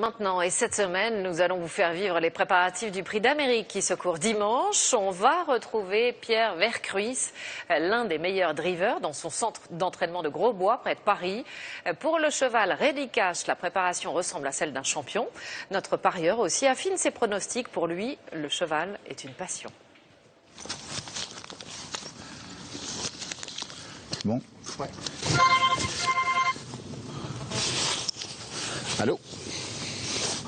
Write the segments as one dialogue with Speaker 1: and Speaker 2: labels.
Speaker 1: maintenant. Et cette semaine, nous allons vous faire vivre les préparatifs du Prix d'Amérique qui se court dimanche. On va retrouver Pierre Vercruys, l'un des meilleurs drivers, dans son centre d'entraînement de Grosbois, près de Paris. Pour le cheval Ready Cash, la préparation ressemble à celle d'un champion. Notre parieur aussi affine ses pronostics. Pour lui, le cheval est une passion.
Speaker 2: Bon. Ouais. Allô?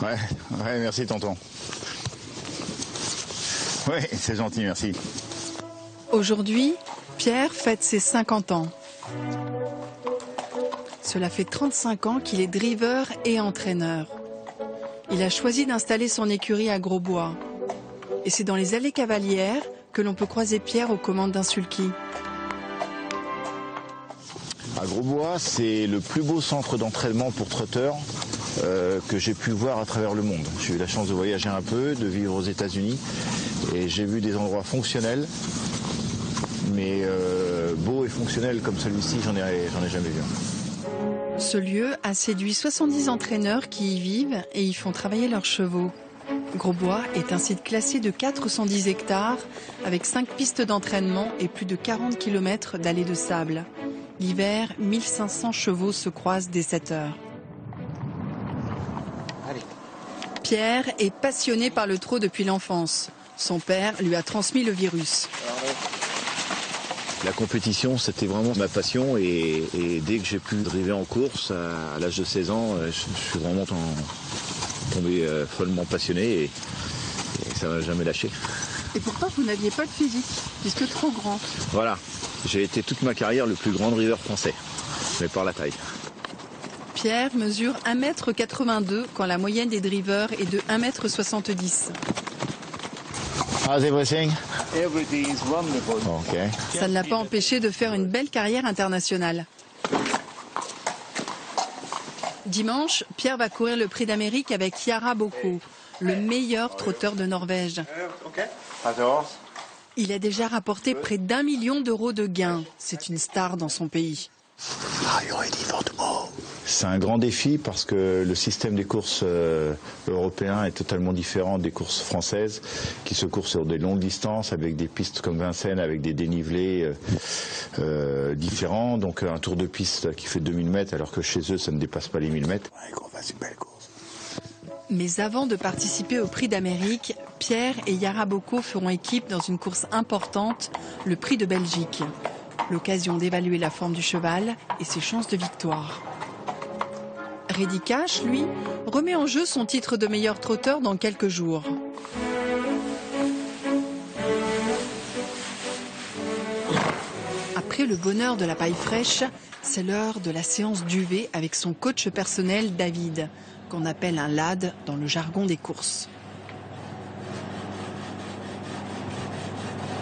Speaker 2: Ouais, merci tonton. Ouais, c'est gentil, merci.
Speaker 3: Aujourd'hui, Pierre fête ses 50 ans. Cela fait 35 ans qu'il est driver et entraîneur. Il a choisi d'installer son écurie à Grosbois. Et c'est dans les allées cavalières que l'on peut croiser Pierre aux commandes d'un sulky.
Speaker 2: À Grosbois, c'est le plus beau centre d'entraînement pour trotteurs que j'ai pu voir à travers le monde. J'ai eu la chance de voyager un peu, de vivre aux États-Unis, et j'ai vu des endroits fonctionnels, mais beaux et fonctionnels comme celui-ci, j'en ai jamais vu.
Speaker 3: Ce lieu a séduit 70 entraîneurs qui y vivent et y font travailler leurs chevaux. Grosbois est un site classé de 410 hectares, avec 5 pistes d'entraînement et plus de 40 km d'allées de sable. L'hiver, 1500 chevaux se croisent dès 7 heures. Pierre est passionné par le trot depuis l'enfance. Son père lui a transmis le virus.
Speaker 2: La compétition, c'était vraiment ma passion, et dès que j'ai pu driver en course, à l'âge de 16 ans, je suis vraiment tombé follement passionné, et ça m'a jamais lâché.
Speaker 3: Et pourtant, vous n'aviez pas de physique, puisque trop grand.
Speaker 2: Voilà, j'ai été toute ma carrière le plus grand driver français, mais par la taille.
Speaker 3: Pierre mesure 1,82 m quand la moyenne des drivers est de 1,70 m.
Speaker 2: How's everything?
Speaker 4: Everything is wonderful.
Speaker 2: Okay.
Speaker 3: Ça ne l'a pas empêché de faire une belle carrière internationale. Dimanche, Pierre va courir le Prix d'Amérique avec Yara Boko, le meilleur trotteur de Norvège. Il a déjà rapporté près d'1 million d'euros de gains. C'est une star dans son pays.
Speaker 2: C'est un grand défi parce que le système des courses européens est totalement différent des courses françaises qui se courent sur des longues distances avec des pistes comme Vincennes avec des dénivelés différents. Donc un tour de piste qui fait 2000 mètres alors que chez eux ça ne dépasse pas les 1000 mètres.
Speaker 3: Mais avant de participer au Prix d'Amérique, Pierre et Yara Boko feront équipe dans une course importante, le Prix de Belgique. L'occasion d'évaluer la forme du cheval et ses chances de victoire. Ready Cash, lui, remet en jeu son titre de meilleur trotteur dans quelques jours. Après le bonheur de la paille fraîche, c'est l'heure de la séance d'UV avec son coach personnel David, qu'on appelle un lad dans le jargon des courses.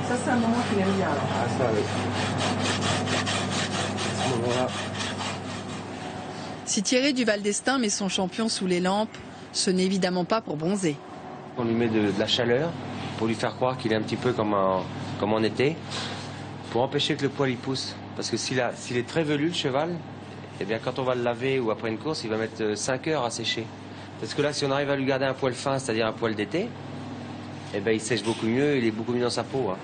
Speaker 3: Ça, c'est un moment qu'il aime bien.
Speaker 4: Ah, ça, oui. À ce moment-là.
Speaker 3: Si Thierry Duval d'Estaing met son champion sous les lampes, ce n'est évidemment pas pour bronzer.
Speaker 5: On lui met de la chaleur pour lui faire croire qu'il est un petit peu comme en été, pour empêcher que le poil y pousse. Parce que s'il est très velu, le cheval, eh bien quand on va le laver ou après une course, il va mettre 5 heures à sécher. Parce que là, si on arrive à lui garder un poil fin, c'est-à-dire un poil d'été, eh bien il sèche beaucoup mieux, il est beaucoup mieux dans sa peau. Hein.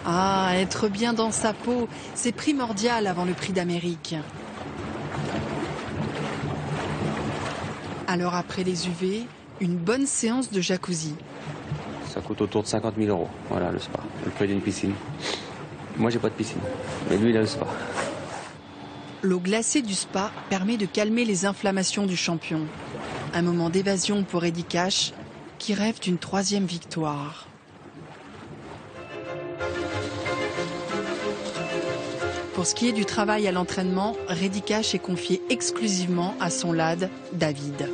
Speaker 3: Ah, être bien dans sa peau, c'est primordial avant le Prix d'Amérique. Alors après les UV, une bonne séance de jacuzzi.
Speaker 5: Ça coûte autour de 50 000 €, voilà le spa, le prix d'une piscine. Moi j'ai pas de piscine, mais lui il a le spa.
Speaker 3: L'eau glacée du spa permet de calmer les inflammations du champion. Un moment d'évasion pour Ready Cash, qui rêve d'une 3e victoire. Pour ce qui est du travail à l'entraînement, Ready Cash est confié exclusivement à son lad, David.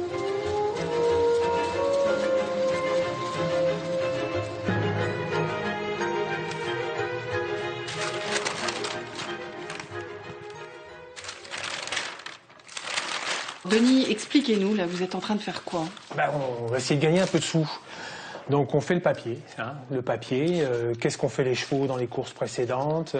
Speaker 3: Denis, expliquez-nous, là, vous êtes en train de faire quoi?
Speaker 6: On va essayer de gagner un peu de sous. Donc on fait le papier. Qu'est-ce qu'ont fait les chevaux dans les courses précédentes?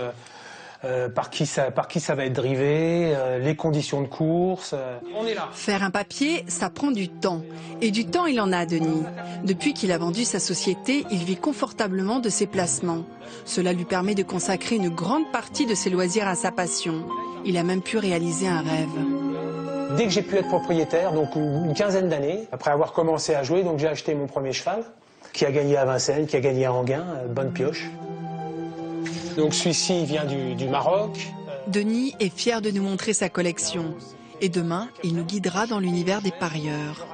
Speaker 6: par qui ça va être drivé, les conditions de course. On est là.
Speaker 3: Faire un papier, ça prend du temps. Et du temps, il en a, Denis. Depuis qu'il a vendu sa société, il vit confortablement de ses placements. Cela lui permet de consacrer une grande partie de ses loisirs à sa passion. Il a même pu réaliser un rêve.
Speaker 6: Dès que j'ai pu être propriétaire, donc une quinzaine d'années, après avoir commencé à jouer, donc j'ai acheté mon premier cheval, qui a gagné à Vincennes, qui a gagné à Enghien, bonne pioche. Donc celui-ci vient du Maroc.
Speaker 3: Denis est fier de nous montrer sa collection. Et demain, il nous guidera dans l'univers des parieurs.